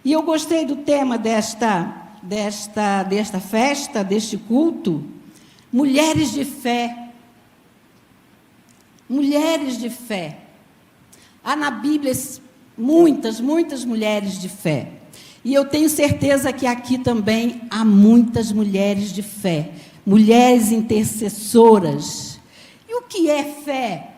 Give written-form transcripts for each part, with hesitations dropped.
E eu gostei do tema desta festa, deste culto, mulheres de fé. Mulheres de fé. Há na Bíblia muitas mulheres de fé. E eu tenho certeza que aqui também há muitas mulheres de fé, mulheres intercessoras. E o que é fé?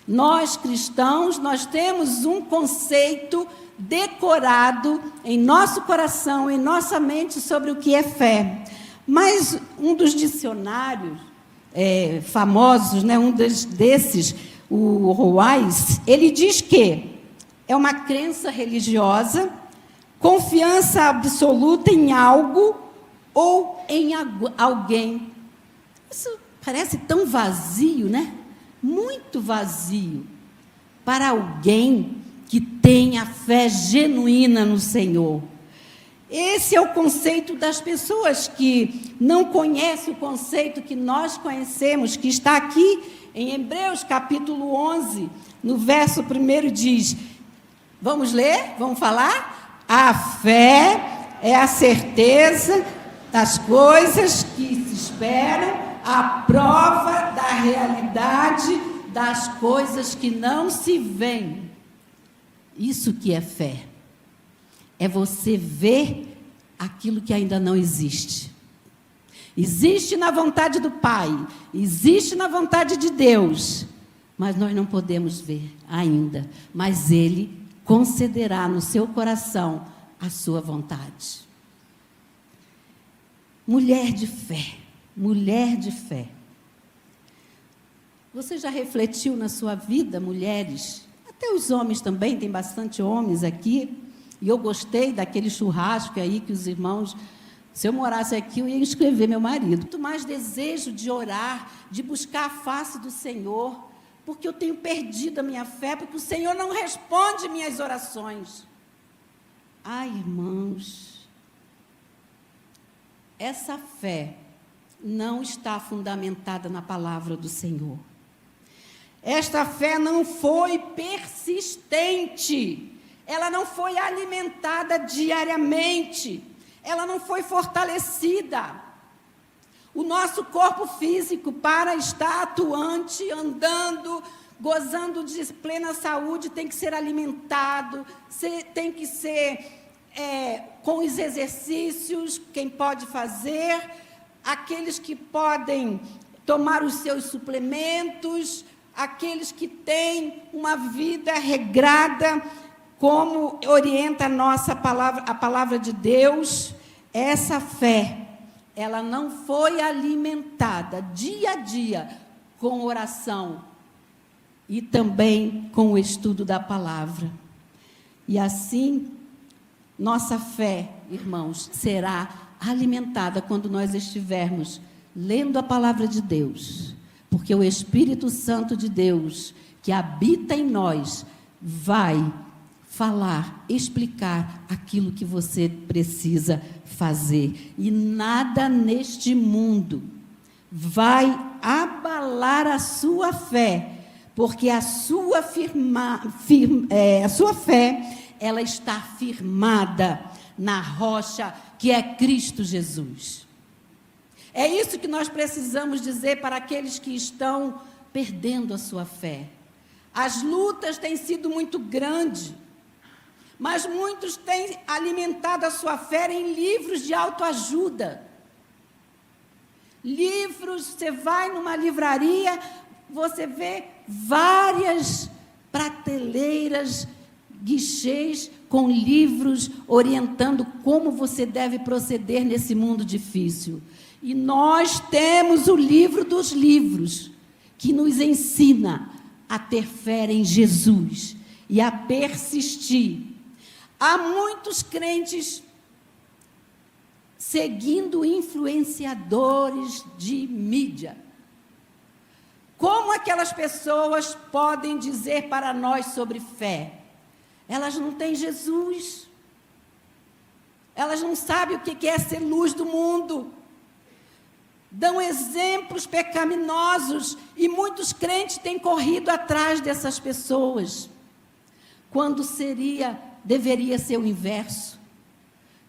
Nós cristãos, nós temos um conceito decorado em nosso coração, em nossa mente sobre o que é fé. Mas um dos dicionários famosos, né, desses, o Ruais, ele diz que é uma crença religiosa, confiança absoluta em algo ou em alguém. Isso parece tão vazio, né? Muito vazio para alguém que tem a fé genuína no Senhor. Esse é o conceito das pessoas que não conhecem o conceito que nós conhecemos, que está aqui em Hebreus capítulo 11, no verso 1 diz, vamos ler? Vamos falar? A fé é a certeza das coisas que se esperam, a prova da realidade das coisas que não se veem. Isso que é fé. É você ver aquilo que ainda não existe. Existe na vontade do Pai, existe na vontade de Deus, mas nós não podemos ver ainda. Mas Ele concederá no seu coração a sua vontade. Mulher de fé, mulher de fé. Você já refletiu na sua vida, mulheres? Até os homens também, tem bastante homens aqui. E eu gostei daquele churrasco aí que os irmãos... Se eu morasse aqui, eu ia inscrever meu marido. Muito mais desejo de orar, de buscar a face do Senhor, porque eu tenho perdido a minha fé, porque o Senhor não responde minhas orações. Ai, irmãos, essa fé não está fundamentada na palavra do Senhor. Esta fé não foi persistente, ela não foi alimentada diariamente, ela não foi fortalecida. O nosso corpo físico, para estar atuante, andando, gozando de plena saúde, tem que ser alimentado, tem que ser com os exercícios, quem pode fazer, aqueles que podem tomar os seus suplementos, aqueles que têm uma vida regrada, como orienta a palavra de Deus. Essa fé, ela não foi alimentada dia a dia com oração e também com o estudo da palavra. E assim, nossa fé, irmãos, será alimentada quando nós estivermos lendo a palavra de Deus, porque o Espírito Santo de Deus, que habita em nós, vai falar, explicar aquilo que você precisa fazer. E nada neste mundo vai abalar a sua fé, porque a sua fé, ela está firmada na rocha que é Cristo Jesus. É isso que nós precisamos dizer para aqueles que estão perdendo a sua fé. As lutas têm sido muito grandes, mas muitos têm alimentado a sua fé em livros de autoajuda. Livros, você vai numa livraria, você vê várias prateleiras, guichês com livros orientando como você deve proceder nesse mundo difícil. E nós temos o livro dos livros, que nos ensina a ter fé em Jesus e a persistir. Há muitos crentes seguindo influenciadores de mídia. Como aquelas pessoas podem dizer para nós sobre fé? Elas não têm Jesus. Elas não sabem o que é ser luz do mundo. Dão exemplos pecaminosos e muitos crentes têm corrido atrás dessas pessoas, quando seria deveria ser o inverso.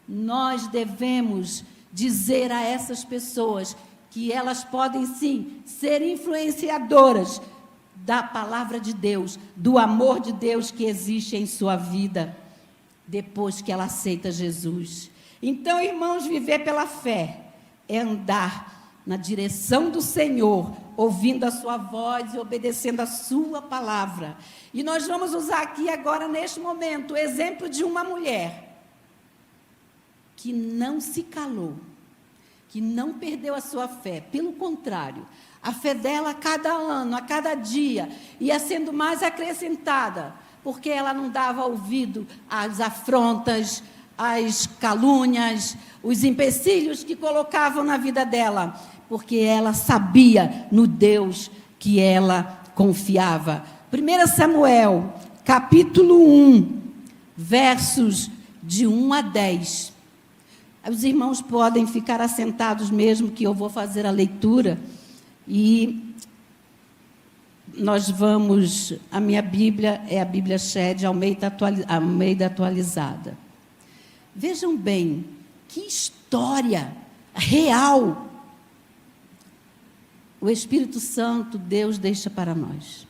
Nós devemos dizer a essas pessoas que elas podem, sim, ser influenciadoras da palavra de Deus, do amor de Deus que existe em sua vida, depois que ela aceita Jesus. Então, irmãos, viver pela fé é andar na direção do Senhor, ouvindo a sua voz e obedecendo a sua palavra. E nós vamos usar aqui agora, neste momento, o exemplo de uma mulher que não se calou, que não perdeu a sua fé. Pelo contrário, a fé dela a cada ano, a cada dia, ia sendo mais acrescentada, porque ela não dava ouvido às afrontas, às calúnias, os empecilhos que colocavam na vida dela, porque ela sabia no Deus que ela confiava. 1 Samuel, capítulo 1, versos de 1 a 10. Os irmãos podem ficar assentados mesmo, que eu vou fazer a leitura. E nós vamos... A minha Bíblia é a Bíblia Shed, Almeida atualizada. Vejam bem, que história real o Espírito Santo, Deus, deixa para nós.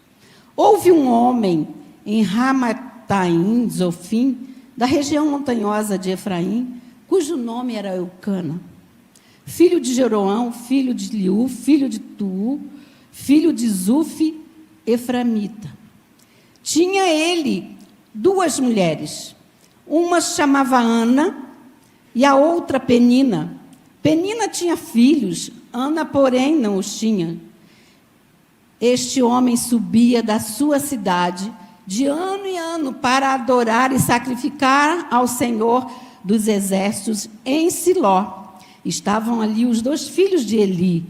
Houve um homem em Ramataim, Zofim, da região montanhosa de Efraim, cujo nome era Eucana, filho de Jeroão, filho de Liú, filho de Tuu, filho de Zufi, eframita. Tinha ele 2 mulheres, uma se chamava Ana e a outra Penina. Penina tinha filhos, Ana, porém, não os tinha. Este homem subia da sua cidade de ano em ano para adorar e sacrificar ao Senhor dos exércitos em Siló. Estavam ali os 2 filhos de Eli,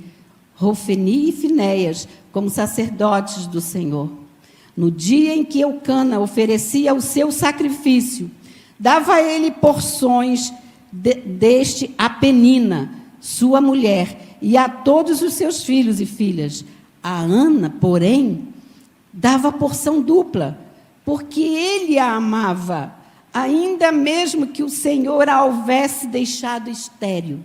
Rofeni e Finéias, como sacerdotes do Senhor. No dia em que Eucana oferecia o seu sacrifício, dava a ele porções deste a Penina, sua mulher, e a todos os seus filhos e filhas. A Ana, porém, dava porção dupla, porque ele a amava, ainda mesmo que o Senhor a houvesse deixado estéril.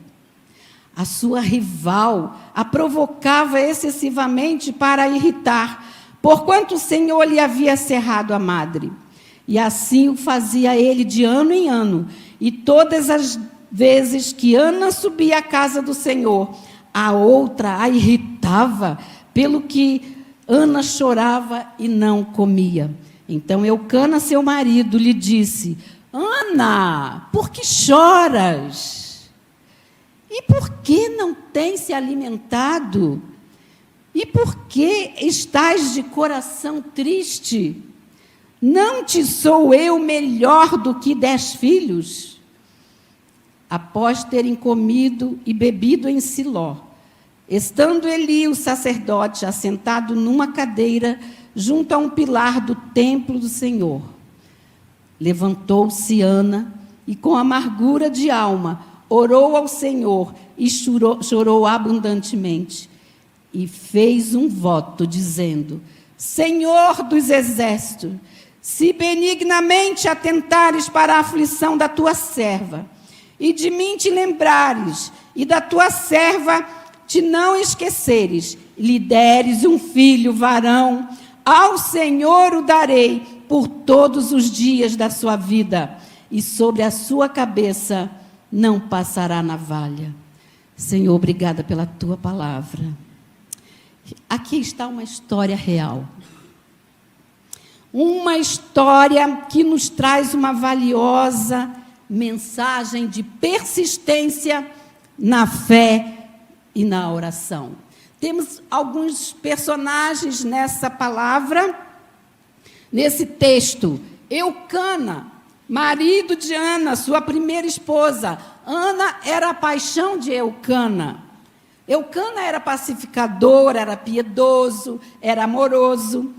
A sua rival a provocava excessivamente para irritar, porquanto o Senhor lhe havia cerrado a madre. E assim o fazia ele de ano em ano. E todas as vezes que Ana subia à casa do Senhor, a outra a irritava, pelo que Ana chorava e não comia. Então Eucana, seu marido, lhe disse: Ana, por que choras? E por que não tens se alimentado? E por que estás de coração triste? Não te sou eu melhor do que 10 filhos? Após terem comido e bebido em Siló, estando Eli, o sacerdote, assentado numa cadeira junto a um pilar do templo do Senhor, levantou-se Ana e, com amargura de alma, orou ao Senhor e chorou abundantemente. E fez um voto, dizendo: Senhor dos exércitos, se benignamente atentares para a aflição da tua serva, e de mim te lembrares, e da tua serva te não esqueceres, lhe deres um filho varão, ao Senhor o darei por todos os dias da sua vida, e sobre a sua cabeça não passará navalha. Senhor, obrigada pela tua palavra. Aqui está uma história real. Uma história que nos traz uma valiosa mensagem de persistência na fé e na oração. Temos alguns personagens nessa palavra, nesse texto. Eucana, marido de Ana, sua primeira esposa. Ana era a paixão de Eucana. Eucana era pacificador, era piedoso, era amoroso.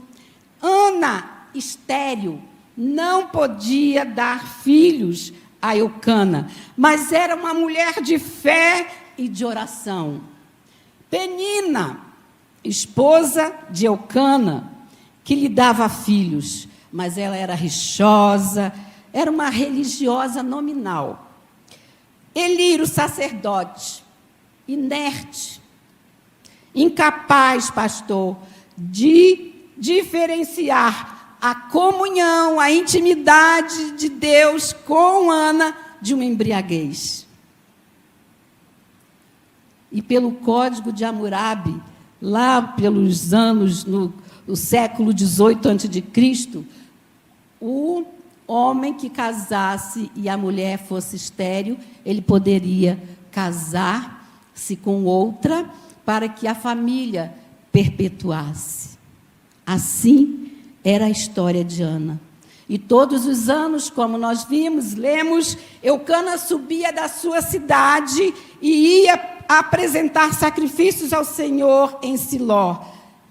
Ana, estéril, não podia dar filhos a Eucana, mas era uma mulher de fé e de oração. Penina, esposa de Eucana, que lhe dava filhos, mas ela era rixosa, era uma religiosa nominal. Eli, o sacerdote, inerte, incapaz, pastor, de diferenciar a comunhão, a intimidade de Deus com Ana de uma embriaguez. E pelo Código de Hammurabi, lá pelos anos, no século XVIII a.C., o homem que casasse e a mulher fosse estéril, ele poderia casar-se com outra para que a família perpetuasse. Assim era a história de Ana. E todos os anos, como nós vimos, lemos, Eucana subia da sua cidade e ia apresentar sacrifícios ao Senhor em Siló.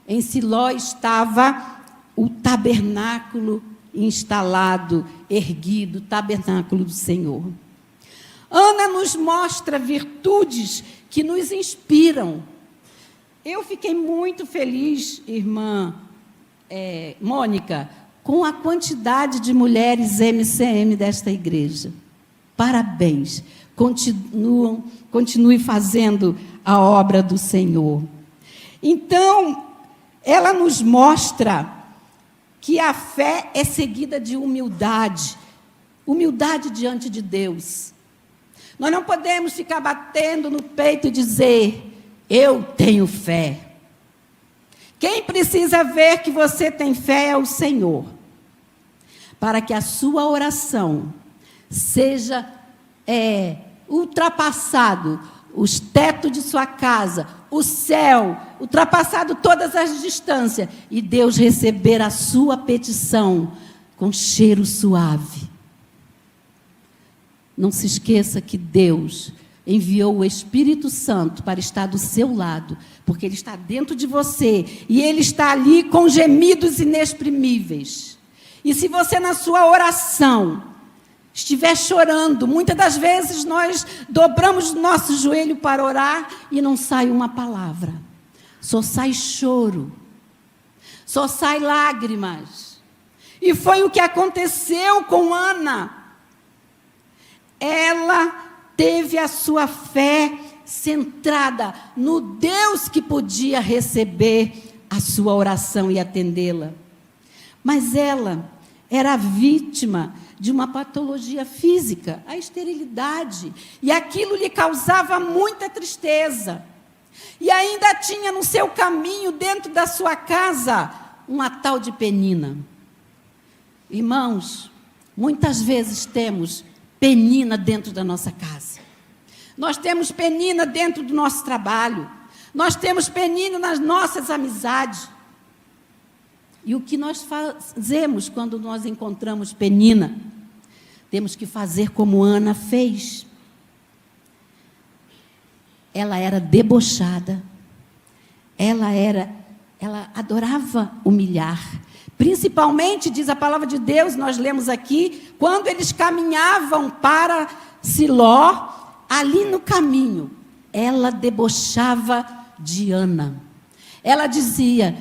Em Siló estava o tabernáculo instalado, erguido, o tabernáculo do Senhor. Ana nos mostra virtudes que nos inspiram. Eu fiquei muito feliz, irmã Mônica, com a quantidade de mulheres MCM desta igreja. Parabéns. Continue fazendo a obra do Senhor. Então, ela nos mostra que a fé é seguida de humildade. Humildade diante de Deus. Nós não podemos ficar batendo no peito e dizer, eu tenho fé. Quem precisa ver que você tem fé é o Senhor. Para que a sua oração seja ultrapassado os tetos de sua casa, o céu, ultrapassado todas as distâncias, e Deus receber a sua petição com cheiro suave. Não se esqueça que Deus enviou o Espírito Santo para estar do seu lado, porque Ele está dentro de você, e Ele está ali com gemidos inexprimíveis. E se você, na sua oração, estiver chorando, muitas das vezes nós dobramos o nosso joelho para orar e não sai uma palavra. Só sai choro. Só sai lágrimas. E foi o que aconteceu com Ana. Ela teve a sua fé centrada no Deus que podia receber a sua oração e atendê-la. Mas ela era vítima de uma patologia física, a esterilidade, e aquilo lhe causava muita tristeza. E ainda tinha no seu caminho, dentro da sua casa, uma tal de Penina. Irmãos, muitas vezes temos Penina dentro da nossa casa. Nós temos Penina dentro do nosso trabalho. Nós temos Penina nas nossas amizades. E o que nós fazemos quando nós encontramos Penina? Temos que fazer como Ana fez. Ela era debochada. Ela adorava humilhar. Principalmente, diz a palavra de Deus, nós lemos aqui, quando eles caminhavam para Siló, ali no caminho, ela debochava de Ana. Ela dizia,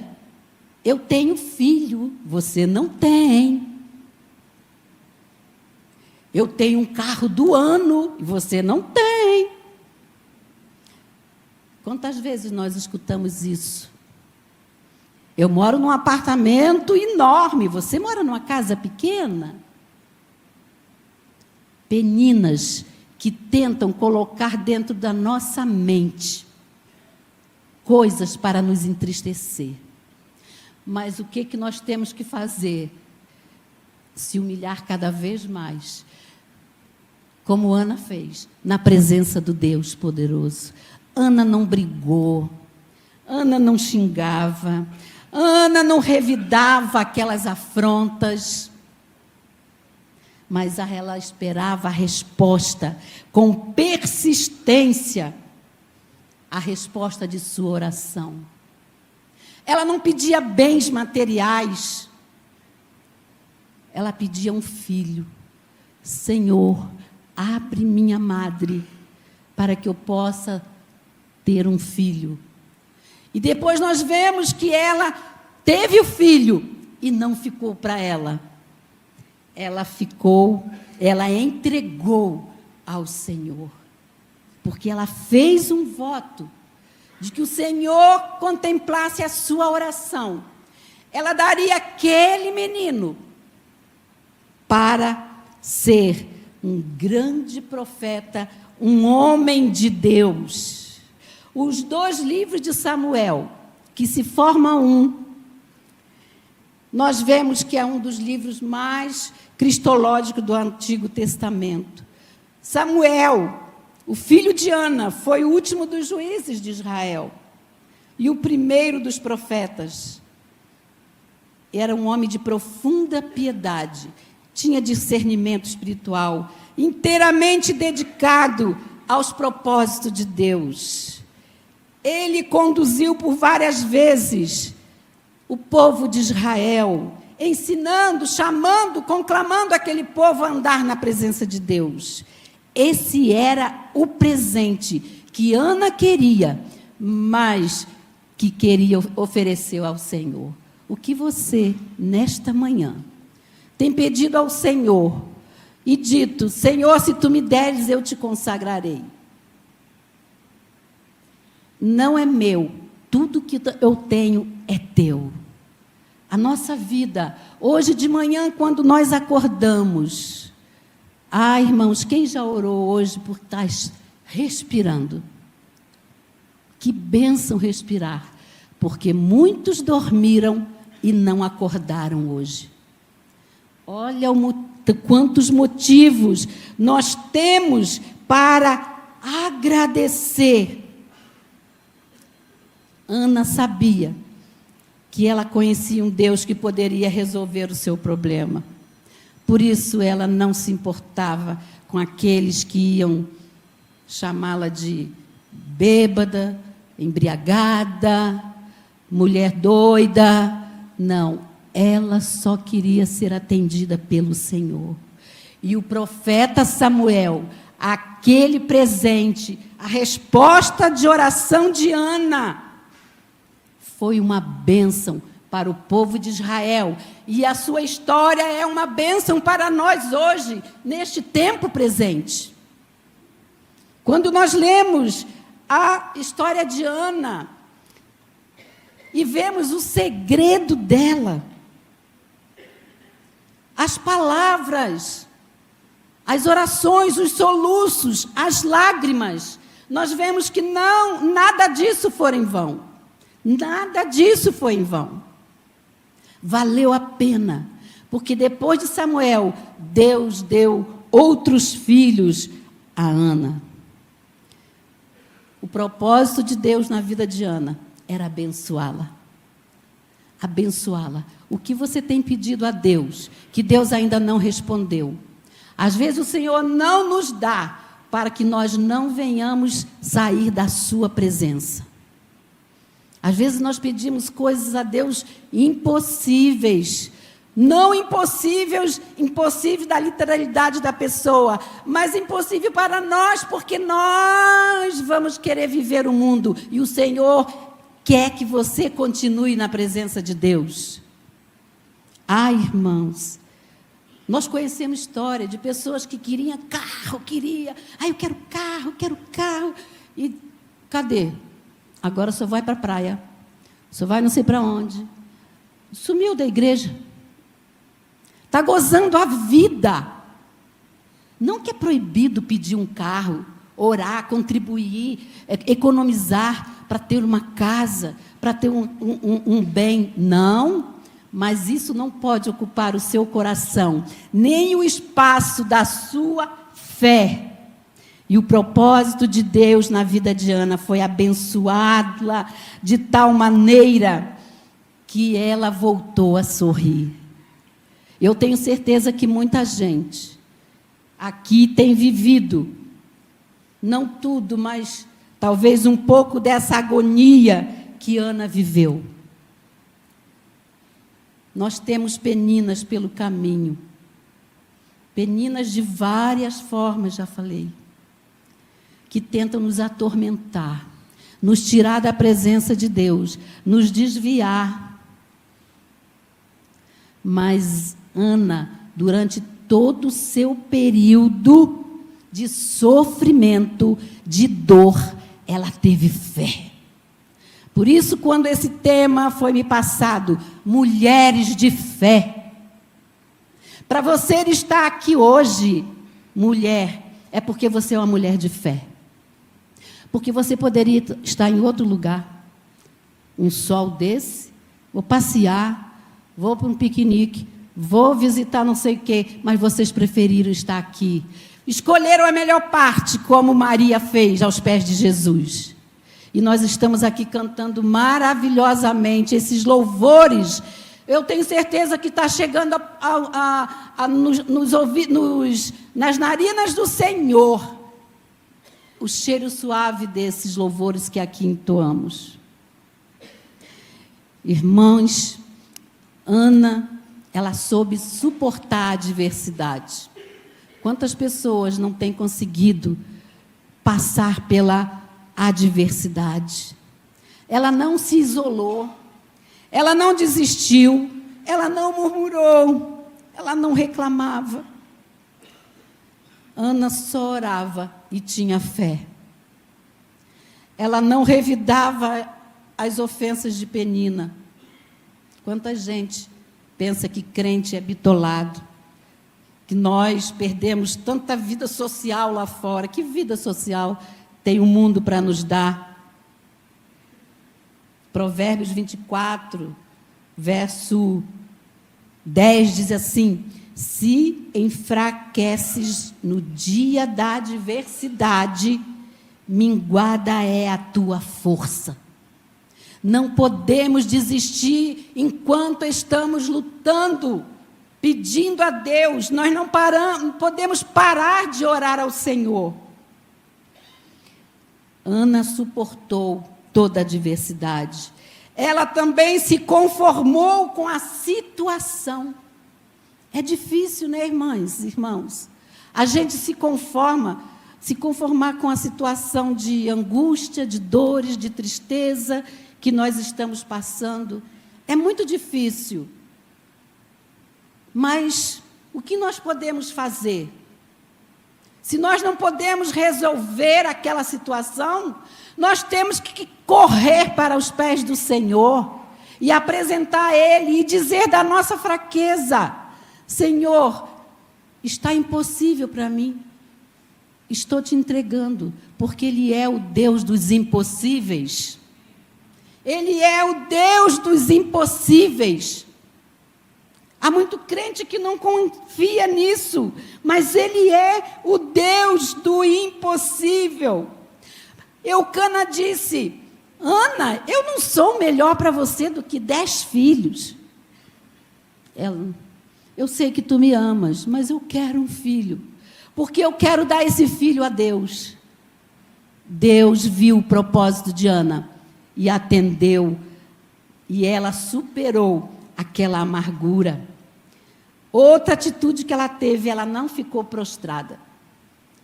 eu tenho filho, você não tem. Eu tenho um carro do ano, e você não tem. Quantas vezes nós escutamos isso? Eu moro num apartamento enorme, você mora numa casa pequena? Peninas que tentam colocar dentro da nossa mente coisas para nos entristecer. Mas o que nós temos que fazer? Se humilhar cada vez mais, como Ana fez, na presença do Deus poderoso. Ana não brigou, Ana não xingava, Ana não revidava aquelas afrontas, mas ela esperava a resposta, com persistência, a resposta de sua oração. Ela não pedia bens materiais, ela pedia um filho. Senhor, abre minha madre, para que eu possa ter um filho. E depois nós vemos que ela teve o filho e não ficou para ela. ela entregou ao Senhor, porque ela fez um voto de que o Senhor contemplasse a sua oração. Ela daria aquele menino para ser um grande profeta, um homem de Deus. Os 2 livros de Samuel, que se formam um, nós vemos que é um dos livros mais cristológicos do Antigo Testamento. Samuel, o filho de Ana, foi o último dos juízes de Israel e o primeiro dos profetas. Era um homem de profunda piedade, tinha discernimento espiritual, inteiramente dedicado aos propósitos de Deus. Ele conduziu por várias vezes o povo de Israel, ensinando, chamando, conclamando aquele povo a andar na presença de Deus. Esse era o presente que Ana queria, mas que queria oferecer ao Senhor. O que você, nesta manhã, tem pedido ao Senhor e dito: Senhor, se tu me deres, eu te consagrarei. Não é meu, tudo que eu tenho é teu. A nossa vida, hoje de manhã, quando nós acordamos, irmãos, quem já orou hoje por estar respirando? Que bênção respirar, porque muitos dormiram e não acordaram hoje. Olha quantos motivos nós temos para agradecer. Ana sabia que ela conhecia um Deus que poderia resolver o seu problema. Por isso ela não se importava com aqueles que iam chamá-la de bêbada, embriagada, mulher doida. Não, ela só queria ser atendida pelo Senhor. E o profeta Samuel, aquele presente, a resposta de oração de Ana, foi uma bênção para o povo de Israel. E a sua história é uma bênção para nós hoje, neste tempo presente. Quando nós lemos a história de Ana e vemos o segredo dela, as palavras, as orações, os soluços, as lágrimas, nós vemos que nada disso foi em vão. Nada disso foi em vão. Valeu a pena, porque depois de Samuel, Deus deu outros filhos a Ana. O propósito de Deus na vida de Ana era abençoá-la. Abençoá-la. O que você tem pedido a Deus, que Deus ainda não respondeu? Às vezes o Senhor não nos dá, para que nós não venhamos sair da sua presença. Às vezes nós pedimos coisas a Deus impossíveis. Não impossíveis da literalidade da pessoa, mas impossível para nós, porque nós vamos querer viver o mundo. E o Senhor quer que você continue na presença de Deus. Irmãos, nós conhecemos história de pessoas que queriam carro, eu quero carro. E cadê? Agora só vai para a praia, só vai não sei para onde. Sumiu da igreja. Está gozando a vida. Não que é proibido pedir um carro, orar, contribuir, economizar para ter uma casa, para ter um bem. Não, mas isso não pode ocupar o seu coração, nem o espaço da sua fé. E o propósito de Deus na vida de Ana foi abençoá-la de tal maneira que ela voltou a sorrir. Eu tenho certeza que muita gente aqui tem vivido, não tudo, mas talvez um pouco dessa agonia que Ana viveu. Nós temos peninas pelo caminho, peninas de várias formas, já falei, que tentam nos atormentar, nos tirar da presença de Deus, nos desviar. Mas Ana durante todo o seu período de sofrimento, de dor, ela teve fé. Por isso, quando esse tema foi me passado, mulheres de fé, para você estar aqui hoje, mulher, é porque você é uma mulher de fé. Porque você poderia estar em outro lugar, um sol desse, vou passear, vou para um piquenique, vou visitar não sei o quê, mas vocês preferiram estar aqui. Escolheram a melhor parte, como Maria fez aos pés de Jesus. E nós estamos aqui cantando maravilhosamente esses louvores. Eu tenho certeza que está chegando nas narinas do Senhor o cheiro suave desses louvores que aqui entoamos. Irmãos, Ana, ela soube suportar a adversidade. Quantas pessoas não têm conseguido passar pela adversidade? Ela não se isolou, ela não desistiu, ela não murmurou, ela não reclamava. Ana só orava e tinha fé. Ela não revidava as ofensas de Penina. Quanta gente pensa que crente é bitolado, que nós perdemos tanta vida social lá fora. Que vida social tem o mundo para nos dar? Provérbios 24, verso 10 diz assim: se enfraqueces no dia da adversidade, minguada é a tua força. Não podemos desistir enquanto estamos lutando, pedindo a Deus. Nós não podemos parar de orar ao Senhor. Ana suportou toda a adversidade. Ela também se conformou com a situação. É difícil, né, irmãs, irmãos? A gente se conformar com a situação de angústia, de dores, de tristeza que nós estamos passando. É muito difícil. Mas o que nós podemos fazer? Se nós não podemos resolver aquela situação, nós temos que correr para os pés do Senhor e apresentar a Ele e dizer da nossa fraqueza: Senhor, está impossível para mim. Estou te entregando, porque Ele é o Deus dos impossíveis. Ele é o Deus dos impossíveis. Há muito crente que não confia nisso, mas Ele é o Deus do impossível. Eucana disse: Ana, eu não sou melhor para você do que 10 filhos. Eu sei que tu me amas, mas eu quero um filho, porque eu quero dar esse filho a Deus. Deus viu o propósito de Ana e atendeu, e ela superou aquela amargura. Outra atitude que ela teve, ela não ficou prostrada.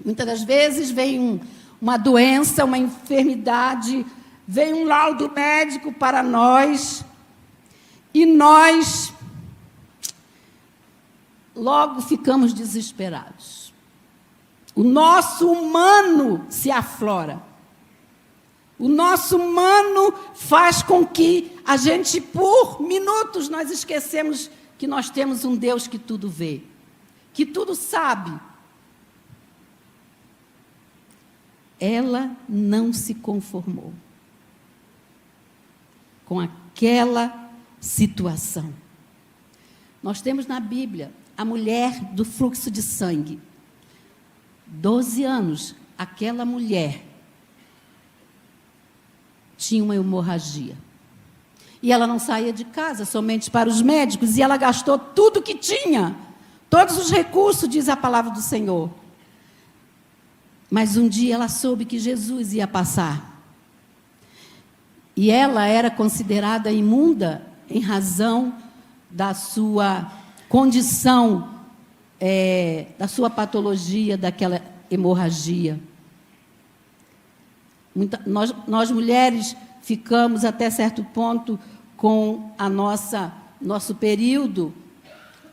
Muitas das vezes vem uma doença, uma enfermidade, vem um laudo médico para nós, e nós logo ficamos desesperados. O nosso humano se aflora. O nosso humano faz com que a gente, por minutos, nós esquecemos que nós temos um Deus que tudo vê, que tudo sabe. Ela não se conformou com aquela situação. Nós temos na Bíblia a mulher do fluxo de sangue. 12 anos, aquela mulher tinha uma hemorragia. E ela não saía de casa, somente para os médicos, e ela gastou tudo que tinha, todos os recursos, diz a palavra do Senhor. Mas um dia ela soube que Jesus ia passar. E ela era considerada imunda em razão da sua condição, da sua patologia, daquela hemorragia. Nós mulheres ficamos até certo ponto com nosso período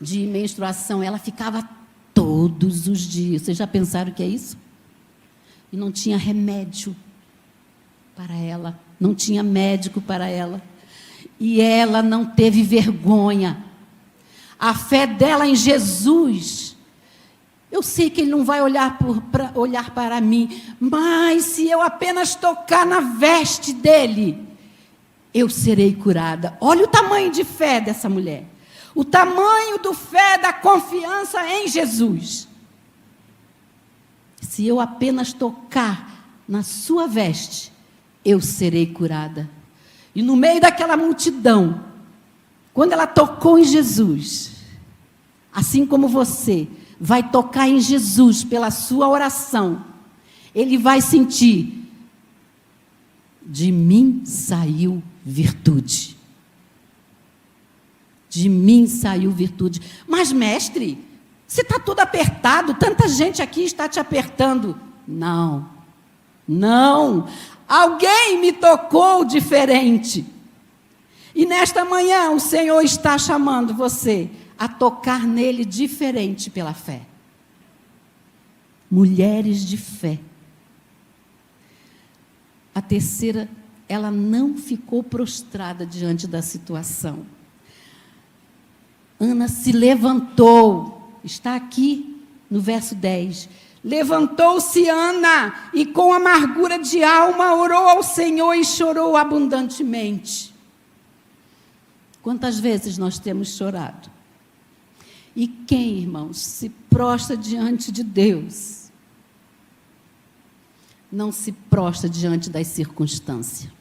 de menstruação. Ela ficava todos os dias. Vocês já pensaram o que é isso? E não tinha remédio para ela, não tinha médico para ela. E ela não teve vergonha. A fé dela em Jesus, eu sei que Ele não vai olhar para mim, mas se eu apenas tocar na veste dEle, eu serei curada. Olha o tamanho de fé dessa mulher. O tamanho da fé, da confiança em Jesus. Se eu apenas tocar na sua veste, eu serei curada. E no meio daquela multidão, quando ela tocou em Jesus, assim como você vai tocar em Jesus pela sua oração, Ele vai sentir: de mim saiu virtude. De mim saiu virtude. Mas, mestre, você está todo apertado, tanta gente aqui está te apertando. Não, não. Alguém me tocou diferente. E nesta manhã o Senhor está chamando você a tocar nele diferente pela fé. Mulheres de fé. A terceira, ela não ficou prostrada diante da situação. Ana se levantou, está aqui no verso 10. Levantou-se Ana e com amargura de alma orou ao Senhor e chorou abundantemente. Quantas vezes nós temos chorado? E quem, irmãos, se prostra diante de Deus, não se prostra diante das circunstâncias,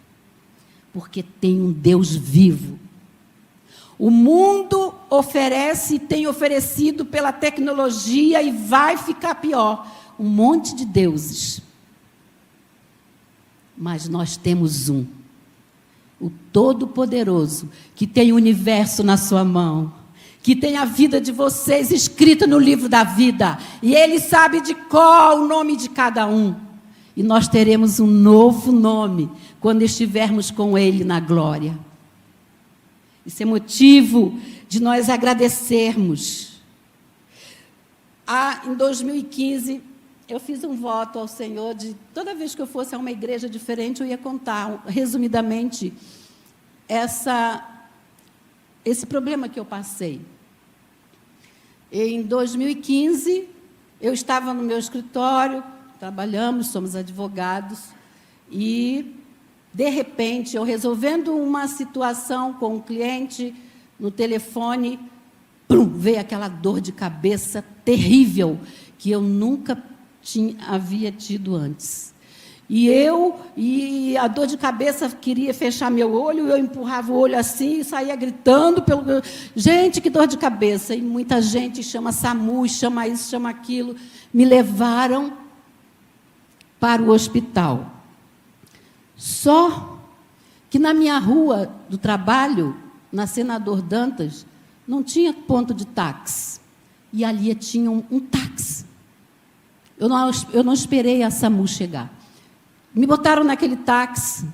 porque tem um Deus vivo. O mundo oferece e tem oferecido pela tecnologia e vai ficar pior, um monte de deuses. Mas nós temos um, o Todo-Poderoso, que tem o universo na sua mão, que tem a vida de vocês escrita no livro da vida, e Ele sabe de qual o nome de cada um. E nós teremos um novo nome quando estivermos com Ele na glória. Isso é motivo de nós agradecermos. Em 2015, eu fiz um voto ao Senhor de toda vez que eu fosse a uma igreja diferente, eu ia contar, resumidamente, esse problema que eu passei. Em 2015, eu estava no meu escritório, trabalhamos, somos advogados, e, de repente, eu resolvendo uma situação com um cliente no telefone, veio aquela dor de cabeça terrível, que eu nunca havia tido antes. E a dor de cabeça queria fechar meu olho, eu empurrava o olho assim e saía gritando. Gente, que dor de cabeça! E muita gente chama SAMU, chama isso, chama aquilo. Me levaram para o hospital. Só que na minha rua do trabalho, na Senador Dantas, não tinha ponto de táxi. E ali tinha um táxi. Eu não esperei a SAMU chegar. Me botaram naquele táxi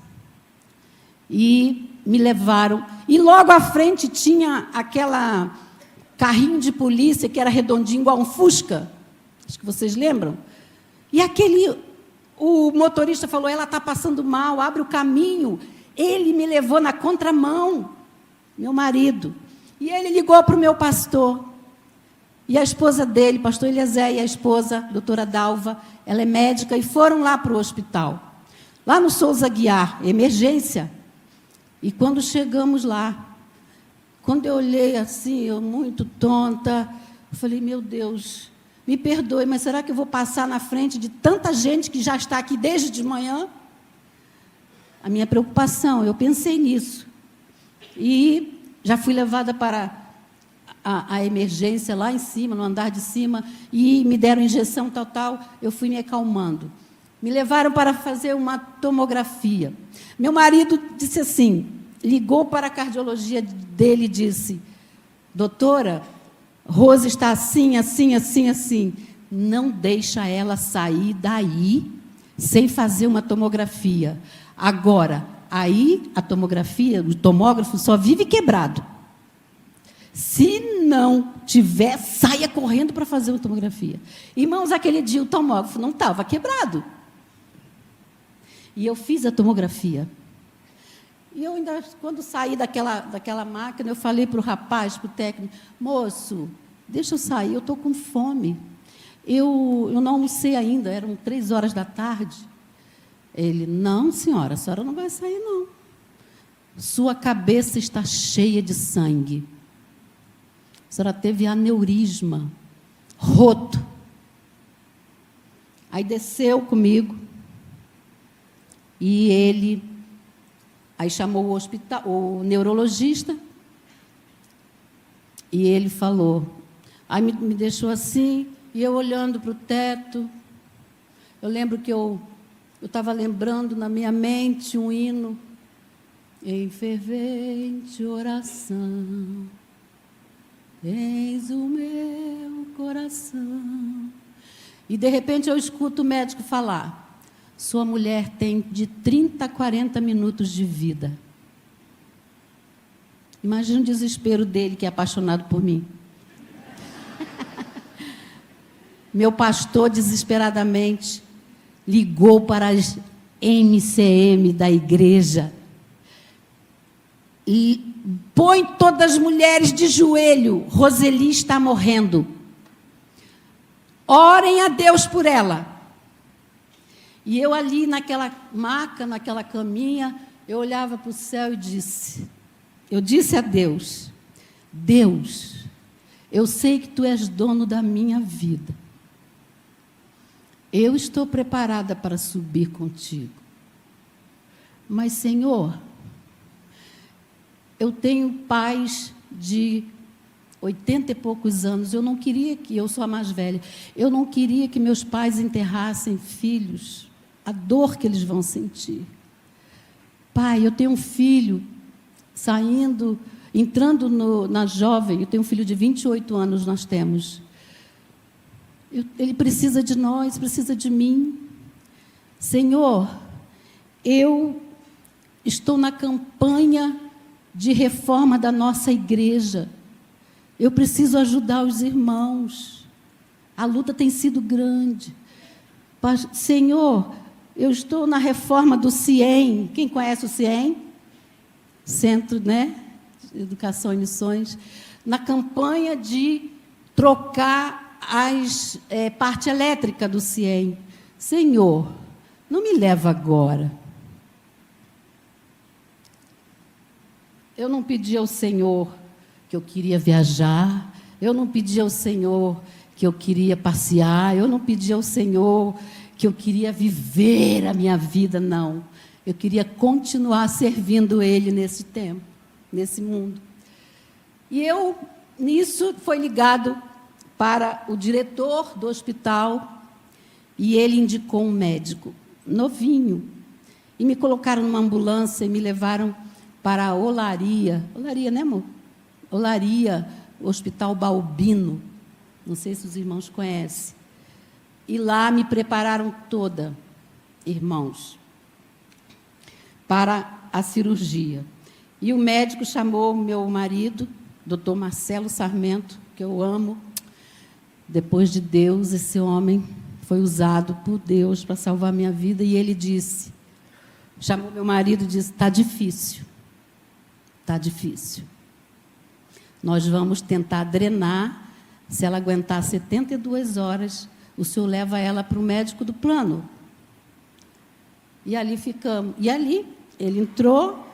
e me levaram. E logo à frente tinha aquela carrinho de polícia que era redondinho, igual um Fusca. Acho que vocês lembram. E o motorista falou: ela está passando mal, abre o caminho. Ele me levou na contramão, meu marido. E ele ligou para o meu pastor. E a esposa dele, pastor Eliezer, e a esposa, doutora Dalva, ela é médica, e foram lá para o hospital. Lá no Souza Aguiar, emergência. E quando chegamos lá, quando eu olhei assim, eu muito tonta, eu falei: meu Deus, me perdoe, mas será que eu vou passar na frente de tanta gente que já está aqui desde de manhã? A minha preocupação, eu pensei nisso. E já fui levada para a emergência lá em cima, no andar de cima, e me deram injeção tal, eu fui me acalmando. Me levaram para fazer uma tomografia. Meu marido disse assim, ligou para a cardiologia dele e disse: doutora, Rose está assim, assim, assim, assim. Não deixa ela sair daí sem fazer uma tomografia. Agora, aí a tomografia, o tomógrafo só vive quebrado. Se não tiver, saia correndo para fazer uma tomografia. Irmãos, aquele dia o tomógrafo não estava quebrado. E eu fiz a tomografia. E eu ainda, quando saí daquela máquina, eu falei para o rapaz, para o técnico, moço, deixa eu sair, eu estou com fome. Eu não almocei ainda, eram 3 horas da tarde. Ele, não, senhora, a senhora não vai sair, não. Sua cabeça está cheia de sangue. A senhora teve aneurisma, roto. Aí desceu comigo. E ele, aí chamou o neurologista. E ele falou, aí me deixou assim, e eu olhando para o teto. Eu lembro que eu estava lembrando na minha mente um hino. Em fervente oração, eis o meu coração. E, de repente, eu escuto o médico falar, sua mulher tem de 30 a 40 minutos de vida. Imagina o desespero dele, que é apaixonado por mim. Meu pastor, desesperadamente, ligou para as MCM da igreja e põe todas as mulheres de joelho. Roseli está morrendo. Orem a Deus por ela. E eu ali naquela maca, naquela caminha, eu olhava para o céu e eu disse a Deus, Deus, eu sei que Tu és dono da minha vida. Eu estou preparada para subir contigo. Mas, Senhor, eu tenho pais de 80 e poucos anos. Eu não queria eu sou a mais velha, eu não queria que meus pais enterrassem filhos, a dor que eles vão sentir. Pai, eu tenho um filho entrando na jovem, eu tenho um filho de 28 anos, nós temos. Ele precisa de nós, precisa de mim. Senhor, eu estou na campanha de reforma da nossa igreja. Eu preciso ajudar os irmãos. A luta tem sido grande. Senhor, eu estou na reforma do CIEM. Quem conhece o CIEM? Centro, de Educação e Missões. Na campanha de trocar parte elétrica do CIEM. Senhor, não me leva agora. Eu não pedi ao Senhor que eu queria viajar, eu não pedi ao Senhor que eu queria passear, eu não pedi ao Senhor que eu queria viver a minha vida, não. Eu queria continuar servindo Ele nesse tempo, nesse mundo. E nisso, foi ligado para o diretor do hospital e ele indicou um médico, novinho. E me colocaram numa ambulância e me levaram para a Olaria. Olaria, né, amor? Olaria, Hospital Balbino. Não sei se os irmãos conhecem. E lá me prepararam toda, irmãos, para a cirurgia. E o médico chamou meu marido, Dr. Marcelo Sarmento, que eu amo. Depois de Deus, esse homem foi usado por Deus para salvar a minha vida. E ele chamou meu marido e disse, está difícil. Está difícil. Nós vamos tentar drenar. Se ela aguentar 72 horas, o senhor leva ela para o médico do plano. E ali ficamos. E ali, ele entrou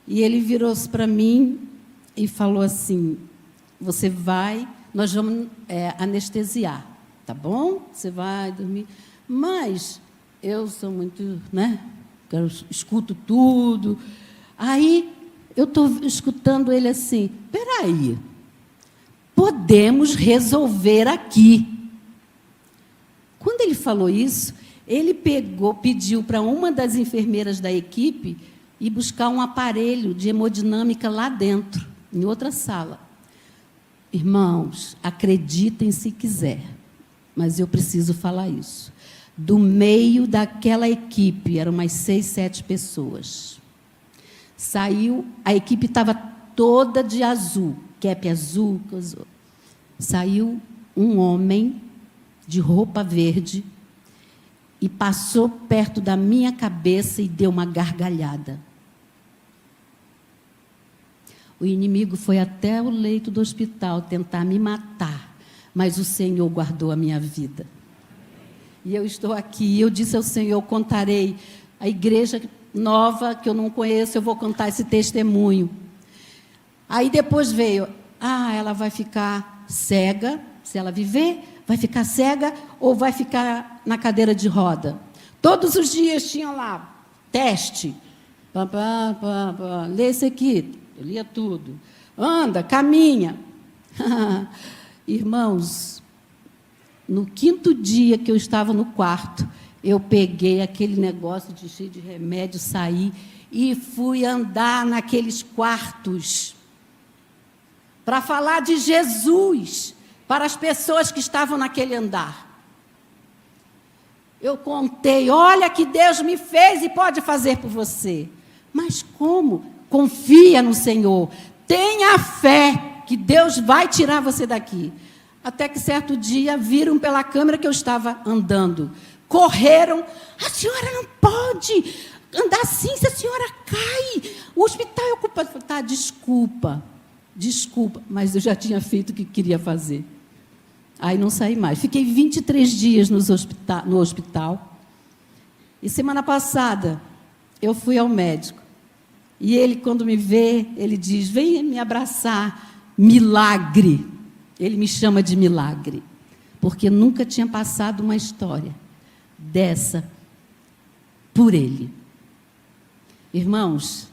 e ele virou-se para mim e falou assim, nós vamos anestesiar, tá bom? Você vai dormir. Mas eu sou muito, eu escuto tudo. Aí, eu estou escutando ele assim, espera aí, podemos resolver aqui. Quando ele falou isso, ele pediu para uma das enfermeiras da equipe ir buscar um aparelho de hemodinâmica lá dentro, em outra sala. Irmãos, acreditem se quiser, mas eu preciso falar isso. Do meio daquela equipe, eram umas 6, 7 pessoas. A equipe estava toda de azul, cap azul. Saiu um homem de roupa verde e passou perto da minha cabeça e deu uma gargalhada. O inimigo foi até o leito do hospital tentar me matar, mas o Senhor guardou a minha vida. E eu estou aqui, eu disse ao Senhor, contarei a igreja nova que eu não conheço, eu vou contar esse testemunho. Aí depois veio, ela vai ficar cega, se ela viver, vai ficar cega ou vai ficar na cadeira de roda. Todos os dias tinha lá, teste, lê esse aqui, eu lia tudo, anda, caminha. Irmãos, no 5º dia que eu estava no quarto, eu peguei aquele negócio cheio de remédio, saí e fui andar naqueles quartos para falar de Jesus para as pessoas que estavam naquele andar. Eu contei, olha que Deus me fez e pode fazer por você. Mas como? Confia no Senhor, tenha fé que Deus vai tirar você daqui. Até que certo dia viram pela câmera que eu estava andando. Correram, a senhora não pode andar assim, se a senhora cai, o hospital é ocupado. Eu falei, tá, desculpa, mas eu já tinha feito o que queria fazer. Aí não saí mais. Fiquei 23 dias no hospital. E semana passada, eu fui ao médico. E ele, quando me vê, ele diz, vem me abraçar, milagre. Ele me chama de milagre, porque nunca tinha passado uma história dessa por ele. Irmãos,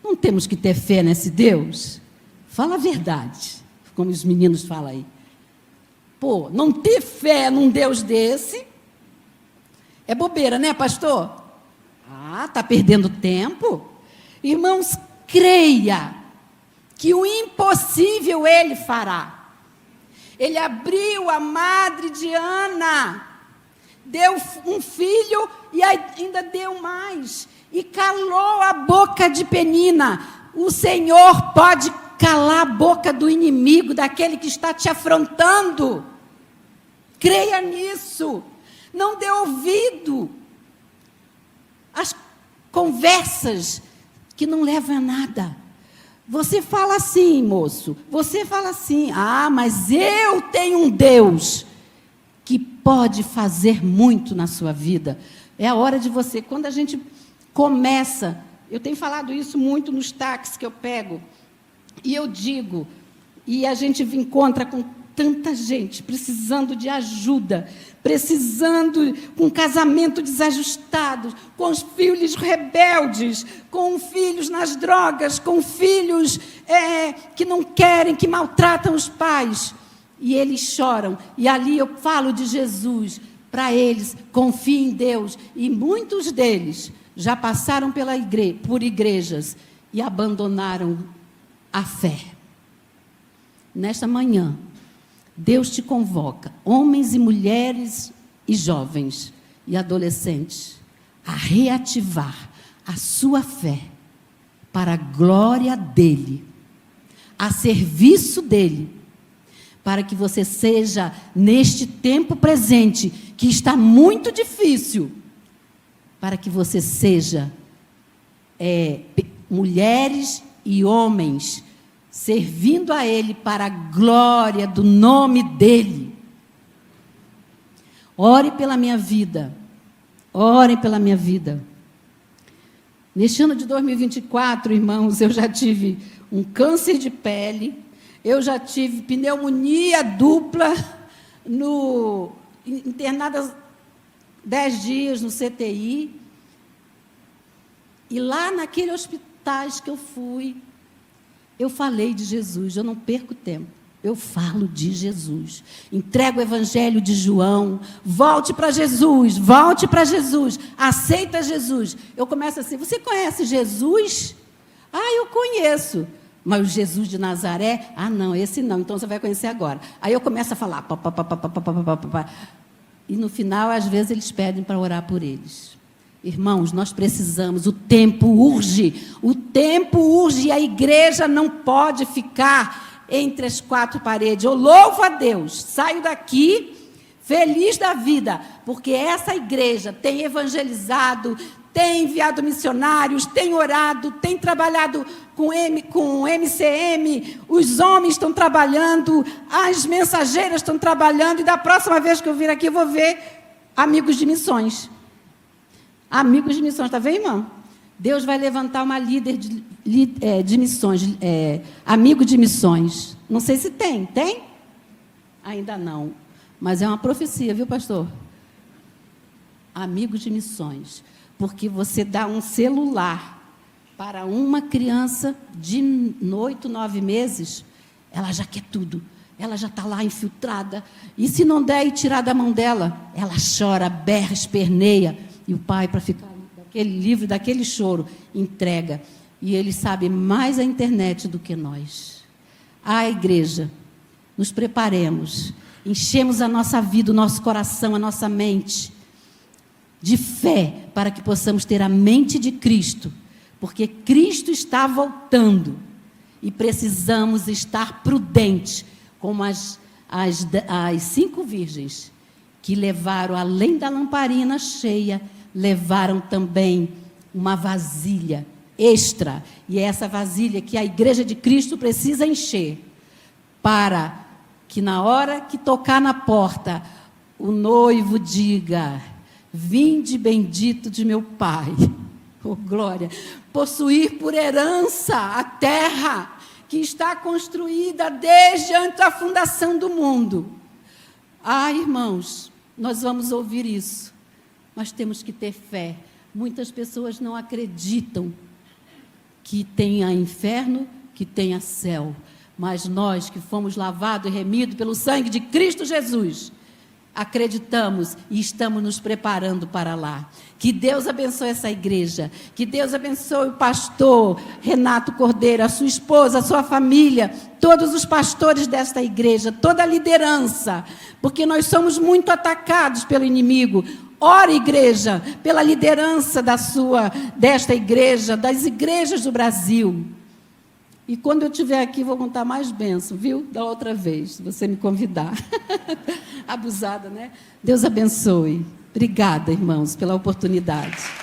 não temos que ter fé nesse Deus? Fala a verdade, como os meninos falam aí. Pô, não ter fé num Deus desse é bobeira, né, pastor? Está perdendo tempo? Irmãos, creia que o impossível Ele fará. Ele abriu a madre de Ana, deu um filho e ainda deu mais, e calou a boca de Penina. O Senhor pode calar a boca do inimigo, daquele que está te afrontando. Creia nisso. Não dê ouvido às conversas que não levam a nada. Você fala assim, moço, você fala assim, mas eu tenho um Deus que pode fazer muito na sua vida. É a hora de você, quando a gente começa, eu tenho falado isso muito nos táxis que eu pego, e eu digo, e a gente encontra com tanta gente precisando de ajuda, precisando com casamento desajustado, com os filhos rebeldes, com filhos nas drogas, com filhos que não querem, que maltratam os pais. E eles choram. E ali eu falo de Jesus para eles, confiem em Deus. E muitos deles já passaram por igrejas e abandonaram a fé. Nesta manhã, Deus te convoca, homens e mulheres e jovens e adolescentes, a reativar a sua fé para a glória dEle, a serviço dEle, para que você seja, neste tempo presente, que está muito difícil, para que você seja mulheres e homens servindo a Ele para a glória do nome dEle. Ore pela minha vida. Ore pela minha vida. Neste ano de 2024, irmãos, eu já tive um câncer de pele, eu já tive pneumonia dupla, internada 10 dias no CTI, e lá naquele hospitais que eu fui, eu falei de Jesus, eu não perco tempo. Eu falo de Jesus. Entrego o evangelho de João. Volte para Jesus, aceita Jesus. Eu começo assim, você conhece Jesus? Eu conheço. Mas o Jesus de Nazaré? Não, esse não, então você vai conhecer agora. Aí eu começo a falar, e no final, às vezes, eles pedem para orar por eles. Irmãos, nós precisamos, o tempo urge, e a igreja não pode ficar entre as quatro paredes. Eu louvo a Deus, saio daqui feliz da vida, porque essa igreja tem evangelizado, tem enviado missionários, tem orado, tem trabalhado com MCM, os homens estão trabalhando, as mensageiras estão trabalhando, e da próxima vez que eu vir aqui, eu vou ver amigos de missões. Amigos de missões, está vendo, irmão? Deus vai levantar uma líder de missões, amigo de missões. Não sei se tem. Tem? Ainda não. Mas é uma profecia, viu, pastor? Amigo de missões. Porque você dá um celular para uma criança de 8, 9 meses, ela já quer tudo. Ela já está lá infiltrada. E se não der e tirar da mão dela, ela chora, berra, esperneia. E o pai, para ficar daquele livro, daquele choro, entrega. E ele sabe mais a internet do que nós. A igreja, nos preparemos, enchemos a nossa vida, o nosso coração, a nossa mente de fé, para que possamos ter a mente de Cristo, porque Cristo está voltando e precisamos estar prudentes, como as 5 virgens que levaram, além da lamparina cheia, levaram também uma vasilha extra, e é essa vasilha que a igreja de Cristo precisa encher, para que na hora que tocar na porta, o noivo diga: vinde bendito de meu Pai, oh glória, possuir por herança a terra que está construída desde antes da fundação do mundo. Ah, irmãos, nós vamos ouvir isso, mas temos que ter fé. Muitas pessoas não acreditam que tenha inferno, que tenha céu, mas nós que fomos lavados e remidos pelo sangue de Cristo Jesus, acreditamos e estamos nos preparando para lá. Que Deus abençoe essa igreja, que Deus abençoe o pastor Renato Cordeiro, a sua esposa, a sua família, todos os pastores desta igreja, toda a liderança, porque nós somos muito atacados pelo inimigo. Ore, igreja, pela liderança desta igreja, das igrejas do Brasil. E quando eu estiver aqui, vou contar mais bênção, viu? Da outra vez, se você me convidar. Abusada, né? Deus abençoe. Obrigada, irmãos, pela oportunidade.